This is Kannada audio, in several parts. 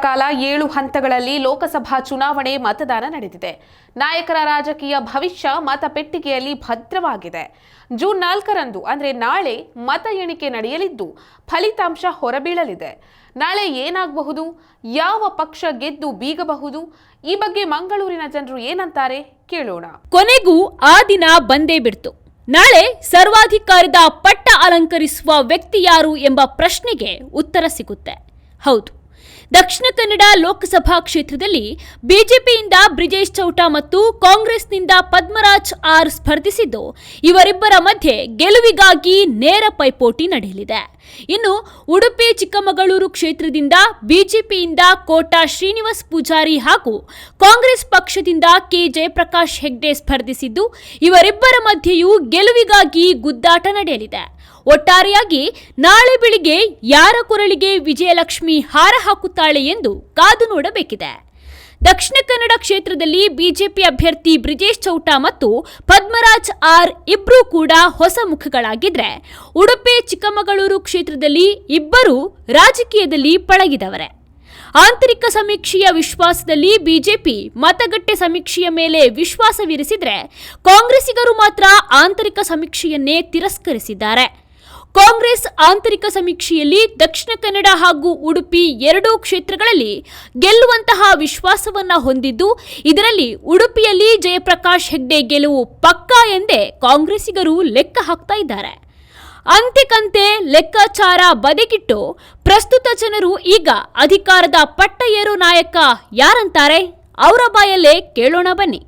ಕಾಲ 7 ಹಂತಗಳಲ್ಲಿ ಲೋಕಸಭಾ ಚುನಾವಣೆ ಮತದಾನ ನಡೆದಿದೆ. ನಾಯಕರ ರಾಜಕೀಯ ಭವಿಷ್ಯ ಮತಪೆಟ್ಟಿಗೆಯಲ್ಲಿ ಭದ್ರವಾಗಿದೆ. ಜೂನ್ 4ರಂದು ಅಂದರೆ ನಾಳೆ ಮತ ಎಣಿಕೆ ನಡೆಯಲಿದ್ದು ಫಲಿತಾಂಶ ಹೊರಬೀಳಲಿದೆ. ನಾಳೆ ಏನಾಗಬಹುದು, ಯಾವ ಪಕ್ಷ ಗೆದ್ದು ಬೀಗಬಹುದು, ಈ ಬಗ್ಗೆ ಮಂಗಳೂರಿನ ಜನರು ಏನಂತಾರೆ ಕೇಳೋಣ. ಕೊನೆಗೂ ಆ ದಿನ ಬಂದೇ ಬಿಡ್ತು. ನಾಳೆ ಸರ್ವಾಧಿಕಾರದ ಪಟ್ಟ ಅಲಂಕರಿಸುವ ವ್ಯಕ್ತಿ ಯಾರು ಎಂಬ ಪ್ರಶ್ನೆಗೆ ಉತ್ತರ ಸಿಗುತ್ತೆ. ಹೌದು, ದಕ್ಷಿಣ ಕನ್ನಡ ಲೋಕಸಭಾ ಕ್ಷೇತ್ರದಲ್ಲಿ ಬಿಜೆಪಿಯಿಂದ ಬ್ರಿಜೇಶ್ ಚೌಟ ಮತ್ತು ಕಾಂಗ್ರೆಸ್ನಿಂದ ಪದ್ಮರಾಜ್ ಆರ್ ಸ್ಪರ್ಧಿಸಿದ್ದು, ಇವರಿಬ್ಬರ ಮಧ್ಯೆ ಗೆಲುವಿಗಾಗಿ ನೇರ ಪೈಪೋಟಿ ನಡೆಯಲಿದೆ. ಇನ್ನು ಉಡುಪಿ ಚಿಕ್ಕಮಗಳೂರು ಕ್ಷೇತ್ರದಿಂದ ಬಿಜೆಪಿಯಿಂದ ಕೋಟಾ ಶ್ರೀನಿವಾಸ್ ಪೂಜಾರಿ ಹಾಗೂ ಕಾಂಗ್ರೆಸ್ ಪಕ್ಷದಿಂದ ಕೆ ಜಯಪ್ರಕಾಶ್ ಹೆಗ್ಡೆ ಸ್ಪರ್ಧಿಸಿದ್ದು, ಇವರಿಬ್ಬರ ಮಧ್ಯೆಯೂ ಗೆಲುವಿಗಾಗಿ ಗುದ್ದಾಟ ನಡೆಯಲಿದೆ. ಒಟ್ಟಾರೆಯಾಗಿ ನಾಳೆ ಬೆಳಿಗ್ಗೆ ಯಾರ ಕೊರಳಿಗೆ ವಿಜಯಲಕ್ಷ್ಮಿ ಹಾರ ಹಾಕುತ್ತಾಳೆ ಎಂದು ಕಾದು ನೋಡಬೇಕಿದೆ. ದಕ್ಷಿಣ ಕನ್ನಡ ಕ್ಷೇತ್ರದಲ್ಲಿ ಬಿಜೆಪಿ ಅಭ್ಯರ್ಥಿ ಬ್ರಿಜೇಶ್ ಚೌಟ ಮತ್ತು ಪದ್ಮರಾಜ್ ಆರ್ ಇಬ್ಬರೂ ಕೂಡ ಹೊಸ ಮುಖಗಳಾಗಿದ್ರೆ, ಉಡುಪಿ ಚಿಕ್ಕಮಗಳೂರು ಕ್ಷೇತ್ರದಲ್ಲಿ ಇಬ್ಬರು ರಾಜಕೀಯದಲ್ಲಿ ಪಳಗಿದವರೇ. ಆಂತರಿಕ ಸಮೀಕ್ಷೆಯ ವಿಶ್ವಾಸದಲ್ಲಿ ಬಿಜೆಪಿ ಮತಗಟ್ಟೆ ಸಮೀಕ್ಷೆಯ ಮೇಲೆ ವಿಶ್ವಾಸವಿರಿಸಿದ್ರೆ, ಕಾಂಗ್ರೆಸ್ಸಿಗರು ಮಾತ್ರ ಆಂತರಿಕ ಸಮೀಕ್ಷೆಯನ್ನೇ ತಿರಸ್ಕರಿಸಿದ್ದಾರೆ. ಕಾಂಗ್ರೆಸ್ ಆಂತರಿಕ ಸಮೀಕ್ಷೆಯಲ್ಲಿ ದಕ್ಷಿಣ ಕನ್ನಡ ಹಾಗೂ ಉಡುಪಿ ಎರಡೂ ಕ್ಷೇತ್ರಗಳಲ್ಲಿ ಗೆಲ್ಲುವಂತಹ ವಿಶ್ವಾಸವನ್ನ ಹೊಂದಿದ್ದು, ಇದರಲ್ಲಿ ಉಡುಪಿಯಲ್ಲಿ ಜಯಪ್ರಕಾಶ್ ಹೆಗ್ಡೆ ಗೆಲುವು ಪಕ್ಕಾ ಎಂದೇ ಕಾಂಗ್ರೆಸ್ಸಿಗರು ಲೆಕ್ಕ ಹಾಕ್ತಾ ಇದ್ದಾರೆ. ಅಂತೆಕಂತೆ ಲೆಕ್ಕಾಚಾರ ಬದಿಗಿಟ್ಟು ಪ್ರಸ್ತುತ ಜನರು ಈಗ ಅಧಿಕಾರದ ಪಟ್ಟ ಏರೋ ನಾಯಕ ಯಾರಂತಾರೆ, ಅವರ ಬಾಯಲ್ಲೇ ಕೇಳೋಣ ಬನ್ನಿ.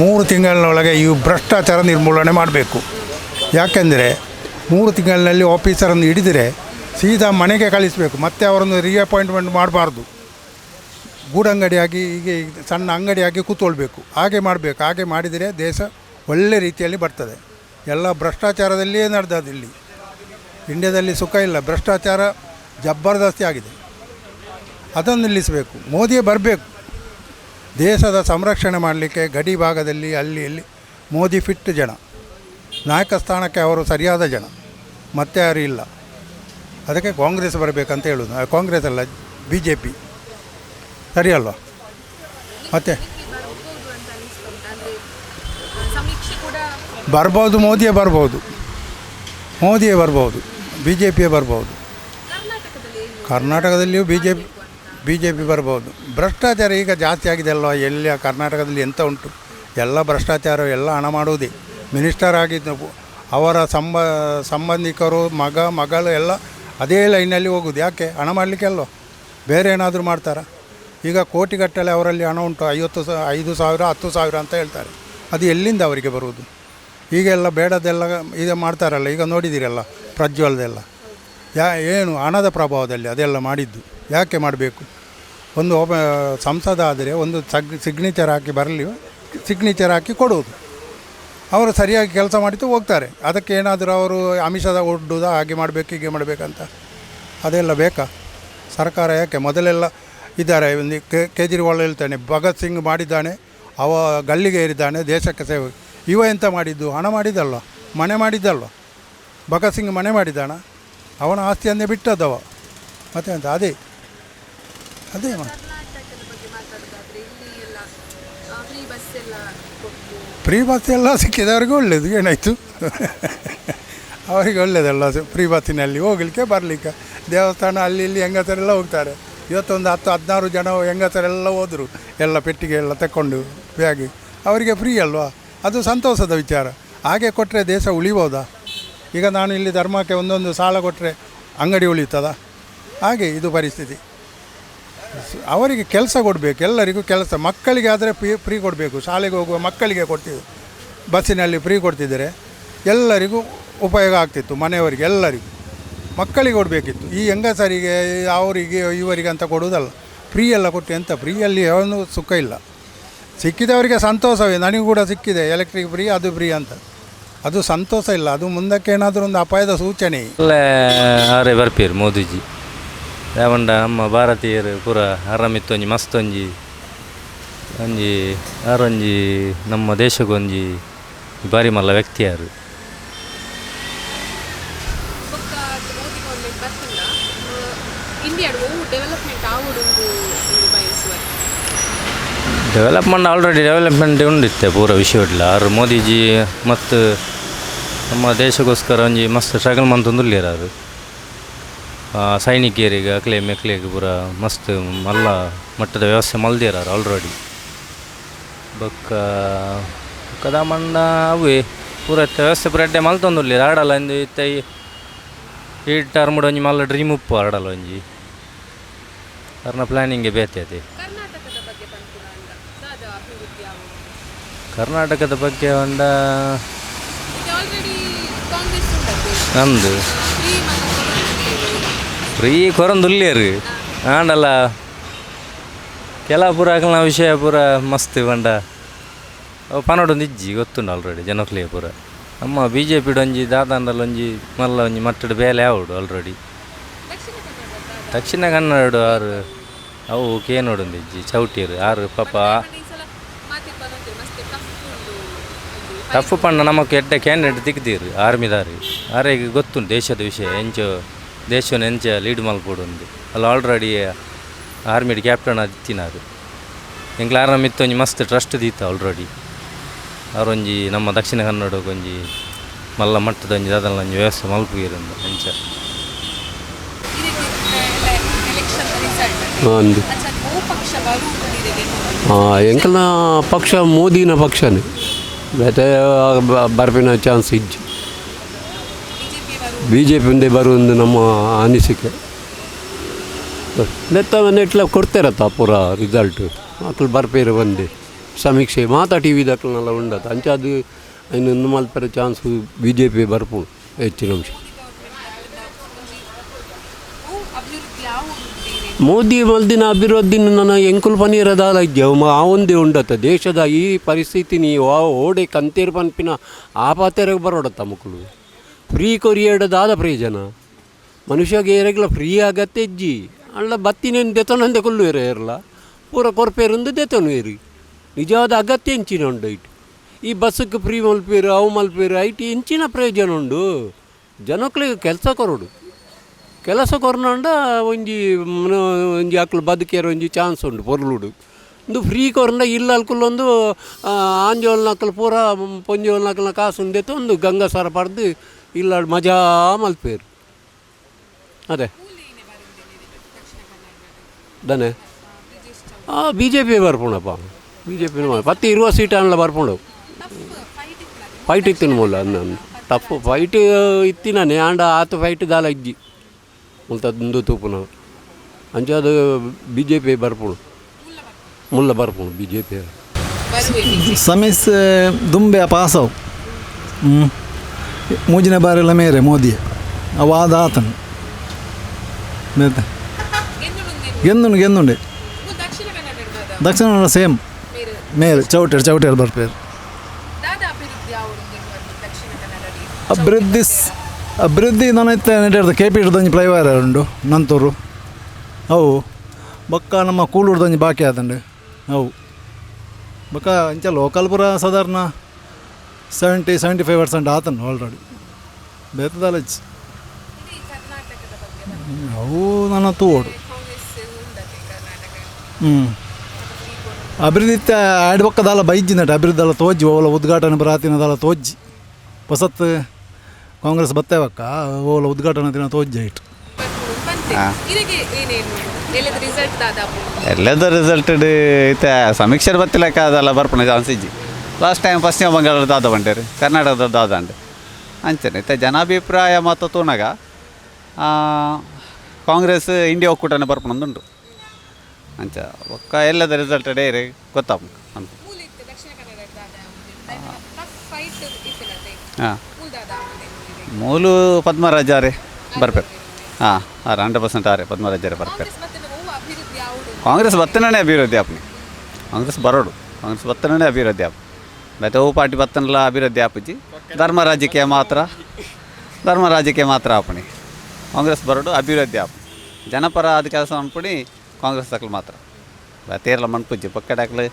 3 ತಿಂಗಳಿನೊಳಗೆ ಈ ಭ್ರಷ್ಟಾಚಾರ ನಿರ್ಮೂಲನೆ ಮಾಡಬೇಕು. ಯಾಕೆಂದರೆ 3 ತಿಂಗಳಿನಲ್ಲಿ ಆಫೀಸರನ್ನು ಹಿಡಿದರೆ ಸೀದಾ ಮನೆಗೆ ಕಳಿಸಬೇಕು. ಮತ್ತೆ ಅವರನ್ನು ರೀಅಪಾಯಿಂಟ್ಮೆಂಟ್ ಮಾಡಬಾರ್ದು. ಗೂಡಂಗಡಿಯಾಗಿ ಹೀಗೆ ಸಣ್ಣ ಅಂಗಡಿಯಾಗಿ ಕೂತ್ಕೊಳ್ಬೇಕು. ಹಾಗೆ ಮಾಡಬೇಕು. ಹಾಗೆ ಮಾಡಿದರೆ ದೇಶ ಒಳ್ಳೆ ರೀತಿಯಲ್ಲಿ ಬರ್ತದೆ. ಎಲ್ಲ ಭ್ರಷ್ಟಾಚಾರದಲ್ಲಿಯೇ ನಡೆದದ್ದು. ಇಲ್ಲಿ ಇಂಡಿಯಾದಲ್ಲಿ ಸುಖ ಇಲ್ಲ, ಭ್ರಷ್ಟಾಚಾರ ಜಬರ್ದಸ್ತಿ ಆಗಿದೆ. ಅದನ್ನು ನಿಲ್ಲಿಸಬೇಕು. ಮೋದಿಯೇ ಬರಬೇಕು. ದೇಶದ ಸಂರಕ್ಷಣೆ ಮಾಡಲಿಕ್ಕೆ ಗಡಿ ಭಾಗದಲ್ಲಿ ಅಲ್ಲಿ ಇಲ್ಲಿ ಮೋದಿ ಫಿಟ್ ಜನ, ನಾಯಕ ಸ್ಥಾನಕ್ಕೆ ಅವರು ಸರಿಯಾದ ಜನ, ಮತ್ತೆ ಯಾರು ಇಲ್ಲ. ಅದಕ್ಕೆ ಕಾಂಗ್ರೆಸ್ ಬರಬೇಕಂತ ಹೇಳೋದು. ಕಾಂಗ್ರೆಸ್ ಅಲ್ಲ, ಬಿಜೆಪಿ ಸರಿ ಅಲ್ವಾ? ಮತ್ತೆ ಬರ್ಬೋದು, ಮೋದಿಯೇ ಬರ್ಬೋದು, ಬಿಜೆಪಿಯೇ ಬರ್ಬೋದು. ಕರ್ನಾಟಕದಲ್ಲಿಯೂ ಬಿ ಜೆ ಪಿ ಬರ್ಬೋದು. ಭ್ರಷ್ಟಾಚಾರ ಈಗ ಜಾಸ್ತಿ ಆಗಿದೆ ಅಲ್ವಾ? ಎಲ್ಲಿ ಕರ್ನಾಟಕದಲ್ಲಿ ಎಂತ ಉಂಟು? ಎಲ್ಲ ಭ್ರಷ್ಟಾಚಾರ, ಎಲ್ಲ ಹಣ ಮಾಡುವುದೇ. ಮಿನಿಸ್ಟರ್ ಆಗಿದ್ದು ಅವರ ಸಂಬಂಧಿಕರು ಮಗಳು ಎಲ್ಲ ಅದೇ ಲೈನಲ್ಲಿ ಹೋಗೋದು. ಯಾಕೆ? ಹಣ ಮಾಡಲಿಕ್ಕೆ ಅಲ್ವ? ಬೇರೆ ಏನಾದರೂ ಮಾಡ್ತಾರಾ? ಈಗ ಕೋಟಿಗಟ್ಟಲೆ ಅವರಲ್ಲಿ ಹಣ ಉಂಟು. 5,000 10,000 ಅಂತ ಹೇಳ್ತಾರೆ. ಅದು ಎಲ್ಲಿಂದ ಅವರಿಗೆ ಬರುವುದು? ಈಗೆಲ್ಲ ಬೇಡದೆಲ್ಲ ಈಗ ಮಾಡ್ತಾರಲ್ಲ. ಈಗ ನೋಡಿದ್ದೀರಲ್ಲ ಪ್ರಜ್ವಲ್ದೆಲ್ಲ. ಏನು ಹಣದ ಪ್ರಭಾವದಲ್ಲಿ ಅದೆಲ್ಲ ಮಾಡಿದ್ದು. ಯಾಕೆ ಮಾಡಬೇಕು? ಒಂದು ಸಂಸದ ಆದರೆ ಒಂದು ಸಿಗ್ನೇಚರ್ ಹಾಕಿ ಬರಲಿ, ಸಿಗ್ನೇಚರ್ ಹಾಕಿ ಕೊಡುವುದು. ಅವರು ಸರಿಯಾಗಿ ಕೆಲಸ ಮಾಡಿದ್ದು ಹೋಗ್ತಾರೆ. ಅದಕ್ಕೆ ಏನಾದರೂ ಅವರು ಆಮಿಷದ ಒಡ್ಡುದ ಹಾಗೆ ಮಾಡಬೇಕು ಹೀಗೆ ಮಾಡಬೇಕಂತ ಅದೆಲ್ಲ ಬೇಕಾ? ಸರ್ಕಾರ ಯಾಕೆ? ಮೊದಲೆಲ್ಲ ಇದ್ದಾರೆ. ಒಂದು ಕೇಜ್ರಿವಾಲ್ ಹೇಳ್ತಾನೆ, ಭಗತ್ ಸಿಂಗ್ ಮಾಡಿದ್ದಾನೆ, ಅವ ಗಲ್ಲಿಗೆ ಏರಿದ್ದಾನೆ, ದೇಶಕ್ಕೆ ಸೇವೆ. ಇವ ಎಂತ ಮಾಡಿದ್ದು? ಹಣ ಮಾಡಿದ್ದಲ್ವ, ಮನೆ ಮಾಡಿದ್ದಲ್ವ. ಭಗತ್ ಸಿಂಗ್ ಮನೆ ಮಾಡಿದ್ದಾನ? ಅವನ ಆಸ್ತಿಯನ್ನೇ ಬಿಟ್ಟದ್ದವ. ಮತ್ತೆ ಅಂತ ಅದೇ ಫ್ರೀ ಬಸ್ ಎಲ್ಲ ಸಿಕ್ಕಿದವ್ರಿಗೆ ಒಳ್ಳೆಯದು. ಏನಾಯಿತು? ಅವರಿಗೆ ಒಳ್ಳೆಯದಲ್ಲ ಫ್ರೀ ಬಸ್ಸಿನಲ್ಲಿ ಹೋಗಲಿಕ್ಕೆ ಬರಲಿಕ್ಕೆ. ದೇವಸ್ಥಾನ ಅಲ್ಲಿ ಇಲ್ಲಿ ಹೆಂಗಸರೆಲ್ಲ ಹೋಗ್ತಾರೆ. ಇವತ್ತೊಂದು 10-16 ಜನ ಹೆಂಗಸರೆಲ್ಲ ಹೋದರು, ಎಲ್ಲ ಪೆಟ್ಟಿಗೆ ಎಲ್ಲ ತಗೊಂಡು ಬ್ಯಾಗಿ. ಅವರಿಗೆ ಫ್ರೀ ಅಲ್ವಾ? ಅದು ಸಂತೋಷದ ವಿಚಾರ. ಹಾಗೆ ಕೊಟ್ಟರೆ ದೇಶ ಉಳಿಬೋದಾ? ಈಗ ನಾನು ಇಲ್ಲಿ ಧರ್ಮಕ್ಕೆ ಒಂದೊಂದು ಸಾಲ ಕೊಟ್ಟರೆ ಅಂಗಡಿ ಉಳಿತದ? ಹಾಗೆ ಇದು ಪರಿಸ್ಥಿತಿ. ಅವರಿಗೆ ಕೆಲಸ ಕೊಡಬೇಕು, ಎಲ್ಲರಿಗೂ ಕೆಲಸ. ಮಕ್ಕಳಿಗೆ ಆದರೆ ಫ್ರೀ ಕೊಡಬೇಕು. ಶಾಲೆಗೆ ಹೋಗುವ ಮಕ್ಕಳಿಗೆ ಕೊಡ್ತಿದ್ದರು, ಬಸ್ಸಿನಲ್ಲಿ ಫ್ರೀ ಕೊಡ್ತಿದ್ದರೆ ಎಲ್ಲರಿಗೂ ಉಪಯೋಗ ಆಗ್ತಿತ್ತು. ಮನೆಯವರಿಗೆ ಎಲ್ಲರಿಗೂ ಮಕ್ಕಳಿಗೆ ಕೊಡಬೇಕಿತ್ತು. ಈ ಹೆಂಗಸರಿಗೆ ಅವರಿಗೆ ಇವರಿಗೆ ಅಂತ ಕೊಡುವುದಲ್ಲ. ಫ್ರೀ ಎಲ್ಲ ಕೊಟ್ಟು ಎಂತ? ಫ್ರೀಯಲ್ಲಿ ಯಾವನು ಸುಖ ಇಲ್ಲ. ಸಿಕ್ಕಿದವರಿಗೆ ಸಂತೋಷವೇ. ನನಗೂ ಕೂಡ ಸಿಕ್ಕಿದೆ ಎಲೆಕ್ಟ್ರಿಕ್ ಫ್ರೀ, ಅದು ಫ್ರೀ ಅಂತ. ಅದು ಸಂತೋಷ ಇಲ್ಲ. ಅದು ಮುಂದಕ್ಕೆ ಏನಾದರೂ ಒಂದು ಅಪಾಯದ ಸೂಚನೆ. ಅರೆ ಬರ್ಪೀರು ಮೋದಿಜಿ ಯಾವಂಡ ನಮ್ಮ ಭಾರತೀಯರು ಪೂರ ಆರಾಮಿತ್ತೊಂಜಿ ಮಸ್ತೊಂಜಿ ಒಂಜಿ ಆರೊಂಜಿ ನಮ್ಮ ದೇಶಗೊಂಜಿ ಬಾರಿ ಮಲ್ಲ ವ್ಯಕ್ತಿ ಯಾರು. ಇಂಡಿಯಾ ಡೆವಲಪ್ಮೆಂಟ್ ಆವೊಂದು ಡೆವಲಪ್ಮೆಂಟ್ ಆಲ್ರೆಡಿ ಡೆವಲಪ್ಮೆಂಟ್ ಉಂಡಿತ್ತೆ ಪೂರ ವಿಷಯವಿಲ್ಲ ಆರು ಮೋದಿಜಿ ಮತ್ತು ನಮ್ಮ ದೇಶಕ್ಕೋಸ್ಕರ ಒಂಜಿ ಮಸ್ತ್ ಸ್ಟ್ರಗಲ್ ಮಂತೊಂದುಲ್ಲೇರ ಅವರು ಸೈನಿಕರಿಗೆ ಅಕ್ಲೆ ಮೆಕ್ಲೆಗೆ ಪೂರ ಮಸ್ತ್ ಮಲ್ಲ ಮಟ್ಟದ ವ್ಯವಸ್ಥೆ ಮಲ್ದಿರಾರು ಆಲ್ರೆಡಿ ಬೊಕ್ಕದ ಮಂಡ ಅವೇ ಪೂರ ವ್ಯವಸ್ಥೆ ಪೂರ ಎಡ್ಡೆ ಮಲ್ತೊಂದುಲ್ಲೇರ ಆಡಲ್ಲ ಎಂದು ಇತ್ತ ಈ ಟರ್ಮ್ಡ್ ಒಂಜಿ ಮಲ್ಲ ಡ್ರೀಮ್ ಉಪ್ಪು ಆಡಲ್ಲ ಒಂಜಿ ಅವ್ರನ್ನ ಪ್ಲ್ಯಾನಿಂಗ್ಗೆ ಬೇತೆ ಕರ್ನಾಟಕದ ಬಗ್ಗೆ ಹೊಂಡ ನಮ್ಮದು ಫ್ರೀ ಕೊರಂದುಲ್ಲೇರು ಆಂಡಲ್ಲ ಕೆಲ ಪೂರ ಹಾಕಲ್ನ ವಿಷಯ ಪೂರ ಮಸ್ತ್ ಬಂಡ ಅವು ಪನೋಡೊಂದು ಇಜ್ಜಿ ಗೊತ್ತುಂಡು ಆಲ್ರೆಡಿ ಜನಕ್ಲಿಯ ಪೂರ ನಮ್ಮ ಬಿ ಜೆ ಪಿಡು ಒಂಜಿ ದಾದಾಂಡಲ್ಲ ಒಂಜಿ ಮಲ್ಲ ಒಂಜಿ ಮಟ್ಟದ ಬೇಲೆ ಆವಡು ಆಲ್ರೆಡಿ ದಕ್ಷಿಣ ಕನ್ನಡ ಆರು ಅವು ಕೇನೋಡೊಂದು ಇಜ್ಜಿ ಚೌಟಿಯರು ಆರು ಪಾಪ ಟಫ್ ಪಂಡ ನಮಕ್ ಎಡ್ಡೆ ಕ್ಯಾಂಡಿಡೇಟ್ ತಿಕ್ತೀರು ಆರ್ಮಿದಾರು ಆರೆಗೆ ಗೊತ್ತುಂಟು ದೇಶದ ವಿಷಯ ಎಂಚ ದೇಶವನ್ನು ಎಂಚ ಲೀಡ್ ಮಲ್ಪೋಡು ಒಂದು ಅಲ್ಲಿ ಆಲ್ರೆಡಿ ಆರ್ಮಿಡ್ ಕ್ಯಾಪ್ಟನ್ ತಿನ್ನಾರು ಎಂಕ್ಲ ಆರ್ನ ಮಿತ್ತೊಂಜಿ ಮಸ್ತ್ ಟ್ರಸ್ಟ್ ದೀತ ಆಲ್ರೆಡಿ ಅವರೊಂಜಿ ನಮ್ಮ ದಕ್ಷಿಣ ಕನ್ನಡಕ್ಕೆ ಒಂಜಿ ಮಲ್ಲ ಮಟ್ಟದ ಒಂಜಿ ಅದಲ್ಲ ಒಂಜಿ ವ್ಯವಸ್ಥೆ ಮಲ್ಪುಗಿರಂದು ಎಂಚ ಎಂಕಲ್ನ ಪಕ್ಷ ಮೋದಿನ ಪಕ್ಷನೇ ಬೇತೆ ಬರ್ಪಿನ ಚಾನ್ಸ್ ಇಜ್ಜಿ ಬಿ ಜೆ ಪಿ ಮುಂದೆ ಬರುವುದು ನಮ್ಮ ಅನಿಸಿಕೆ ನೆಟ್ಲ ಕೊಡ್ತಾರತ್ತ ಪೂರ ರಿಸಲ್ಟ್ ಮಕ್ಕಳು ಬರ್ಪೇರು ಬಂದು ಸಮೀಕ್ಷೆ ಮಾತಾ ಟಿ ವಿ ದಕ್ಕಲ್ನೆಲ್ಲ ಉಂಡತ್ತ ಅಂಚೆ ಅದು ಇನ್ನು ಮಲ್ಪರ ಚಾನ್ಸು ಬಿ ಜೆ ಪಿ ಬರ್ಪು ಹೆಚ್ಚಿನ ಅಂಶ ಮೋದಿ ಮಲ್ದಿನ ಅಭಿವೃದ್ಧಿನ ನನ್ನ ಎಂಕುಲ್ ಪನೀರದಾಲ ಇದ್ದೆ ಆ ಒಂದೇ ಉಂಡತ್ತ ದೇಶದ ಈ ಪರಿಸ್ಥಿತಿ ನೀವು ಓಡೆ ಕಂತೇರು ಪನ್ಪಿನ ಆಪಾತೆರೆಗೆ ಬರೋಡತ್ತ ಮಕ್ಕಳು ಫ್ರೀ ಕೊರಿಯಡದಾದ ಪ್ರಯೋಜನ ಮನುಷ್ಯಗೆ ಏರೆಗ್ಲ ಫ್ರೀ ಆಗತ್ತೆ ಇಜ್ಜಿ ಅಲ್ಲ ಬತ್ತಿನೇನು ದೆತೊನಂದೆ ಕೊಲ್ಲು ಇರಲ್ಲ ಪೂರ ಕೊರ್ಪೇರಿಂದ ದೆತನು ಏರಿ ನಿಜವಾದ ಅಗತ್ಯ ಹೆಂಚಿನ ಉಂಡು ಐಟು ಈ ಬಸ್ಸಿಗೆ ಫ್ರೀ ಮಲ್ಪೇರು ಅವು ಮಲ್ಪೇರು ಐಟಿ ಹೆಂಚಿನ ಪ್ರಯೋಜನ ಉಂಡು ಜನಕ್ಳಿಗೆ ಕೆಲಸ ಕೊರೋಡು ಕೆಲಸ ಕೊರ್ನಂಡ ಒಂಜಿ ಒಂಜಿ ಅಕ್ಲು ಬದುಕೇರ ಒಂಜಿ ಚಾನ್ಸ್ ಉಂಡು ಪೊರ್ಲುಡು ಒಂದು ಫ್ರೀ ಕೊರ್ನ ಇಲ್ಲ ಅಲ್ಕುಲ್ಲೊಂದು ಆಂಜೋಲ್ನಕ್ಕಲು ಪೂರ ಪೊಂಜೋಲ್ನಕ್ಕಲ್ನ ಕಾಸು ಉಂಡೆತ್ತು ಒಂದು ಗಂಗಸರ ಪಡೆದು ಇಲ್ಲ ಮಜಾ ಮಲ್ಪೇರು ಅದೇ ದನೆ ಬಿ ಜೆ ಪಿ ಬರ್ಪುಣಪ್ಪ ಬಿ ಜೆ ಪಿ 10-20 ಸೀಟ್ ಅಲ್ಲ ಬರ್ಪುಂಡು ಫೈಟ್ ಇತ್ತಿನ ಮೂಲ ನಾನು ಟಫ್ ಫೈಟ್ ಇತ್ತಿನೇ ಆಂಡ ಆತು ಫೈಟ್ ದಾಲ ಇಜ್ಜಿ ಮುಲ್ತಂದು ತೂಪುನ ಅಂಚೆ ಅದು ಬಿ ಜೆ ಪಿ ಬರ್ಪುಣು ಮುಲ್ಲ ಬರ್ಪುಣು ಬಿ ಜೆ ಪಿ ಸಮೀಸ್ ದುಂಬೆ ಪಾಸವು ಮೂಜಿನ ಬಾರಿಲ್ಲ ಮೇರೆ ಮೋದಿ ಅವಾದ ಆತನು ಬೇತೆ ಗೆಂದುಂಡೆ ದಕ್ಷಿಣ ಕನ್ನಡ ಸೇಮ್ ಮೇರೆ ಚೌಟೇರು ಬರ್ಪೇರು ಅಭಿವೃದ್ಧಿ ನಾನು ನೆಟ್ಟಿರ್ದು ಕೆ ಪಿ ಹಿಡ್ದೊಂದು ಫ್ಲೈಓವರ್ ಉಂಡು ನಂತೂರು ಅವು ಬೊಕ್ಕ ನಮ್ಮ ಕೂಳೂರ್ದೊಂದು ಬಾಕಿ ಆತಂಡು ಅವು ಬೊಕ್ಕ ಇಂಚ ಲೋಕಲ್ ಪೂರ ಸಾಧಾರಣ 70-75% ಆತನು ಆಲ್ರೆಡಿ ಬೇತದಲ್ಲ ಅವು ನನ್ನ ತೂಡು ಅಭಿವೃದ್ಧಿ ಆಡ್ ಬೊಕ್ಕದಲ್ಲ ಬೈಜಿನಟ ಅಭಿವೃದ್ಧಿ ಎಲ್ಲ ತೋಜಿ ಓಲ ಉದ್ಘಾಟನೆ ಬರಾತಿನದಲ್ಲ ತೋಜಿ ಹೊಸತ್ ಕಾಂಗ್ರೆಸ್ ಬತ್ತೇವಕ್ಕ ಓಲ ಉದ್ಘಾಟನೆ ದಿನ ತೋಜಿ ಆಯ್ತು ಎಲ್ಲದ ರಿಸಲ್ಟ್ ಐತೆ ಸಮೀಕ್ಷೆ ಬತ್ತಿಲಕ್ಕ ಅದೆಲ್ಲ ಬರ್ಪಣೆ ಚಾನ್ಸಿಜ್ಜಿ ಲಾಸ್ಟ್ ಟೈಮ್ ಪಶ್ಚಿಮ ಬಂಗಾಳದ ದಾದ ಬಂಡೇರಿ ಕರ್ನಾಟಕದ ದಾದ ಅಂಡೆ ಅಂಚನೆ ಐತೆ ಜನಾಭಿಪ್ರಾಯ ಮತ್ತು ತೂನಾಗ ಕಾಂಗ್ರೆಸ್ ಇಂಡಿಯಾ ಒಕ್ಕೂಟನೆ ಬರ್ಪಣೊಂದುಂಟು ಅಂಚ ಒಕ್ಕ ಎಲ್ಲದ ರಿಸಲ್ಟ್ ಡೇರಿ ಗೊತ್ತಾಪ ಅಂತ ಹಾಂ ಮೂಲು ಪದ್ಮರಾಜಾರೆ ಬರ್ಬೇಕು ಹಾಂ 100% ಆರೆ ಪದ್ಮರಾಜಾರೆ ಬರ್ಬೇಕು ಕಾಂಗ್ರೆಸ್ ಬತ್ತನೇ ಅಭಿವೃದ್ಧಿ ಆಪನಿ ಕಾಂಗ್ರೆಸ್ ಬರೋಡು ಕಾಂಗ್ರೆಸ್ ಬತ್ತನೇ ಅಭಿವೃದ್ಧಿ ಆಪ್ ಮತ್ತೆ ಓ ಪಾರ್ಟಿ ಬತ್ತನಲ್ಲ ಅಭಿವೃದ್ಧಿ ಆಪಜಿ ಧರ್ಮ ರಾಜ್ಯಕ್ಕೆ ಮಾತ್ರ ಆಪಣಿ ಕಾಂಗ್ರೆಸ್ ಬರೋಡು ಅಭಿವೃದ್ಧಿ ಆಪ್ ಜನಪರ ಅದು ಕೆಲಸ ಅನ್ಪಡಿ ಕಾಂಗ್ರೆಸ್ ಹಾಕಲು ಮಾತ್ರ ತೇರ್ಲ ಮಣ್ಪುಜ್ಜಿ ಪಕ್ಕಡಾಕ್ಲು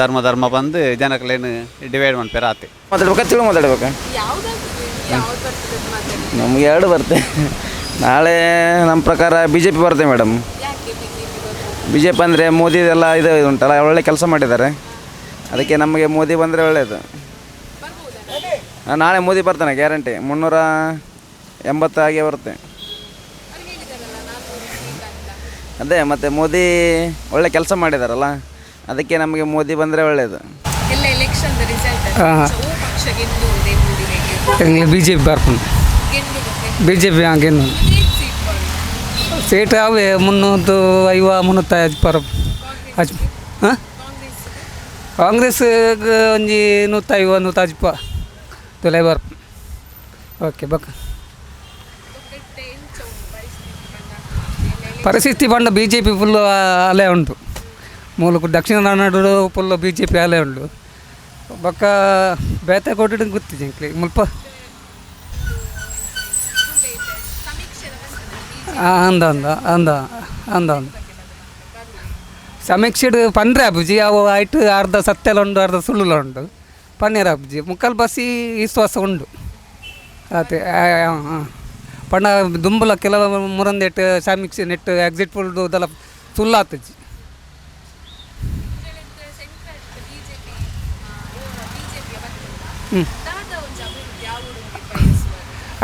ಧರ್ಮ ಬಂದು ಜನಕ್ಲೇನು ಡಿವೈಡ್ ಮಾಡ್ಪೇರ ಆತೆ ಮಾತಾಡ್ಬೇಕಾ ನಮ್ಗೆ ಎರಡು ಬರುತ್ತೆ ನಾಳೆ ನಮ್ಮ ಪ್ರಕಾರ ಬಿ ಜೆ ಪಿ ಬರುತ್ತೆ ಮೇಡಮ್ ಬಿ ಜೆ ಪಿ ಅಂದರೆ ಮೋದಿದೆಲ್ಲ ಇದು ಉಂಟಲ್ಲ, ಒಳ್ಳೆ ಕೆಲಸ ಮಾಡಿದ್ದಾರೆ. ಅದಕ್ಕೆ ನಮಗೆ ಮೋದಿ ಬಂದರೆ ಒಳ್ಳೆಯದು. ನಾಳೆ ಮೋದಿ ಬರ್ತಾನೆ ಗ್ಯಾರಂಟಿ, 380 ಹಾಗೆ ಬರುತ್ತೆ. ಅದೇ ಮತ್ತು ಮೋದಿ ಒಳ್ಳೆ ಕೆಲಸ ಮಾಡಿದಾರಲ್ಲ, ಅದಕ್ಕೆ ನಮಗೆ ಮೋದಿ ಬಂದರೆ ಒಳ್ಳೆಯದು. ಬಿ ಜೆ ಪಿ ಬರ್ಕೊಂಡು ಬಿ ಜೆ ಪಿ ಹಾಗೇನು ಸೀಟ್ ಅವೇ 350 ಪರ ಹಚ್ ಹಾಂ ಕಾಂಗ್ರೆಸ್ ಒಂಜಿ 150 ತುಲೆ ಬರ್ ಓಕೆ ಬಕ್ಕ ಪರಿಸ್ಥಿತಿ ಬಂಡ ಬಿ ಜೆ ಪಿ ಫುಲ್ಲು ಅಲೆ ಉಂಟು. ಮೂಲಕ Dakshina Kannada full B J P ಅಲೆ ಉಂಟು. ಬಕ್ಕ ಬೇತೆ ಕೊಟ್ಟಿದ್ದು ಗೊತ್ತಿದೆ ಮುಲ್ಪ ಅಂದ ಅಂದ ಅಂದ ಅಂದ ಅಂದ ಸಮೀಕ್ಷೆ ಪಂಡ್ರೆ ಅಬ್ಬುಜಿ ಅವು ಆಯ್ತು ಅರ್ಧ ಸತ್ಯಲ ಉಂಟು ಅರ್ಧ ಸುಳ್ಳು ಉಂಟು ಪನ್ನೀರ್ ಅಬ್ಬುಜಿ ಮುಕ್ಕಲ್ ಬಸ್ಸಿ ವಿಶ್ವಾಸ ಉಂಟು ಅದೇ ಪಂಡ ದುಂಬುಲ ಕೆಲವು ಮುರಂದೆಟ್ಟು ಸಮೀಕ್ಷೆ ನೆಟ್ಟು ಎಕ್ಸಿಟ್ ಪೋಲ್ದು ಅದೆಲ್ಲ ಸುಳ್ಳಾತಜ್ಜಿ.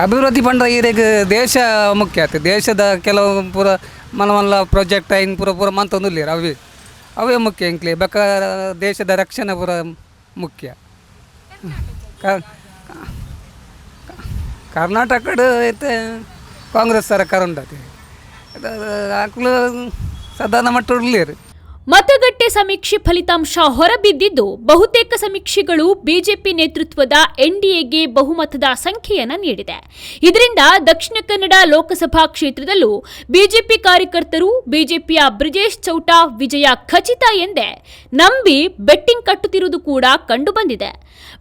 ಅಭಿವೃದ್ಧಿ ಪಂಡ ಈಗ ದೇಶ ಮುಖ್ಯ ಆಯ್ತು. ದೇಶದ ಕೆಲವು ಪೂರ ಮಲ್ಲ ಪ್ರಾಜೆಕ್ಟ್ ಐನ್ ಪೂರ ಮಂತೊಂದುಲ್ಲೇರು ಅವೇ ಮುಖ್ಯ ಇಂಕ್ಲಿ ಬೇಕ ದೇಶದ ರಕ್ಷಣೆ ಪೂರ ಮುಖ್ಯ. ಕರ್ನಾಟಕದ ಐತೆ ಕಾಂಗ್ರೆಸ್ ಸರ್ಕಾರ ಉಂಟತಿ ಆಕಲು ಸಾಧಾರಣ ಮಟ್ಟ ಉರ್ಲೇರು. ಮತಗಟ್ಟೆ ಸಮೀಕ್ಷೆ ಫಲಿತಾಂಶ ಹೊರಬಿದ್ದಿದ್ದು ಬಹುತೇಕ ಸಮೀಕ್ಷೆಗಳು ಬಿಜೆಪಿ ನೇತೃತ್ವದ ಎನ್ಡಿಎಗೆ ಬಹುಮತದ ಸಂಖ್ಯೆಯನ್ನು ನೀಡಿದೆ. ಇದರಿಂದ ದಕ್ಷಿಣ ಕನ್ನಡ ಲೋಕಸಭಾ ಕ್ಷೇತ್ರದಲ್ಲೂ ಬಿಜೆಪಿ ಕಾರ್ಯಕರ್ತರು ಬಿಜೆಪಿಯ ಬ್ರಿಜೇಶ್ ಚೌಟ ವಿಜಯ ಖಚಿತ ಎಂದೇ ನಂಬಿ ಬೆಟ್ಟಿಂಗ್ ಕಟ್ಟುತ್ತಿರುವುದು ಕೂಡ ಕಂಡುಬಂದಿದೆ.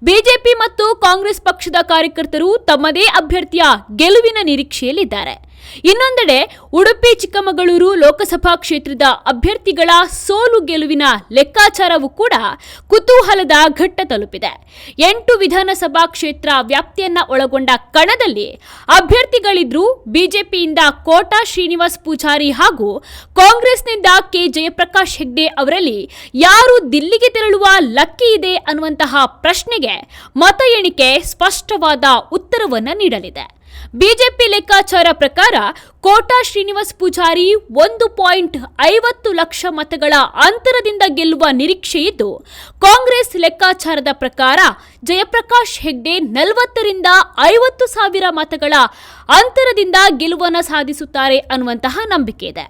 ಬಿಜೆಪಿ ಮತ್ತು ಕಾಂಗ್ರೆಸ್ ಪಕ್ಷದ ಕಾರ್ಯಕರ್ತರು ತಮ್ಮದೇ ಅಭ್ಯರ್ಥಿಯ ಗೆಲುವಿನ ನಿರೀಕ್ಷೆಯಲ್ಲಿದ್ದಾರೆ. ಇನ್ನೊಂದೆಡೆ ಉಡುಪಿ ಚಿಕ್ಕಮಗಳೂರು ಲೋಕಸಭಾ ಕ್ಷೇತ್ರದ ಅಭ್ಯರ್ಥಿಗಳ ಸೋಲು ಗೆಲುವಿನ ಲೆಕ್ಕಾಚಾರವೂ ಕೂಡ ಕುತೂಹಲದ ಘಟ್ಟ ತಲುಪಿದೆ. 8 ವಿಧಾನಸಭಾ ಕ್ಷೇತ್ರ ವ್ಯಾಪ್ತಿಯನ್ನ ಒಳಗೊಂಡ ಕಣದಲ್ಲಿ ಅಭ್ಯರ್ಥಿಗಳಿದ್ರು. ಬಿಜೆಪಿಯಿಂದ ಕೋಟಾ ಶ್ರೀನಿವಾಸ್ ಪೂಜಾರಿ ಹಾಗೂ ಕಾಂಗ್ರೆಸ್ನಿಂದ ಕೆ ಜಯಪ್ರಕಾಶ್ ಹೆಗ್ಡೆ ಅವರಲ್ಲಿ ಯಾರು ದಿಲ್ಲಿಗೆ ತೆರಳುವ ಲಕ್ಕಿ ಇದೆ ಅನ್ನುವಂತಹ ಪ್ರಶ್ನೆಗೆ ಮತ ಎಣಿಕೆ ಸ್ಪಷ್ಟವಾದ ಉತ್ತರವನ್ನ ನೀಡಲಿದೆ. ಬಿಜೆಪಿ ಲೆಕ್ಕಾಚಾರ ಪ್ರಕಾರ ಕೋಟಾ ಶ್ರೀನಿವಾಸ್ ಪೂಜಾರಿ 1.50 ಲಕ್ಷ ಮತಗಳ ಅಂತರದಿಂದ ಗೆಲ್ಲುವ ನಿರೀಕ್ಷೆ ಇದ್ದು, ಕಾಂಗ್ರೆಸ್ ಲೆಕ್ಕಾಚಾರದ ಪ್ರಕಾರ ಜಯಪ್ರಕಾಶ್ ಹೆಗ್ಡೆ 40 ರಿಂದ 50 ಸಾವಿರ ಮತಗಳ ಅಂತರದಿಂದ ಗೆಲುವನ್ನು ಸಾಧಿಸುತ್ತಾರೆ ಅನ್ನುವಂತಹ ನಂಬಿಕೆ ಇದೆ.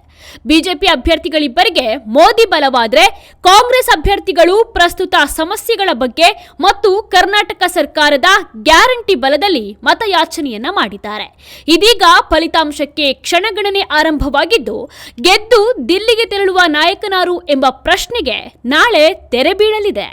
ಬಿಜೆಪಿ ಅಭ್ಯರ್ಥಿಗಳಿಬ್ಬರಿಗೆ ಮೋದಿ ಬಲವಾದರೆ ಕಾಂಗ್ರೆಸ್ ಅಭ್ಯರ್ಥಿಗಳು ಪ್ರಸ್ತುತ ಸಮಸ್ಯೆಗಳ ಬಗ್ಗೆ ಮತ್ತು ಕರ್ನಾಟಕ ಸರ್ಕಾರದ ಗ್ಯಾರಂಟಿ ಬಲದಲ್ಲಿ ಮತಯಾಚನೆಯನ್ನ ಮಾಡಿದ್ದಾರೆ. ಇದೀಗ ಫಲಿತಾಂಶಕ್ಕೆ ಕ್ಷಣಗಣನೆ ಆರಂಭವಾಗಿದ್ದು, ಗೆದ್ದು ದಿಲ್ಲಿಗೆ ತೆರಳುವ ನಾಯಕನಾರು ಎಂಬ ಪ್ರಶ್ನೆಗೆ ನಾಳೆ ತೆರೆ ಬೀಳಲಿದೆ.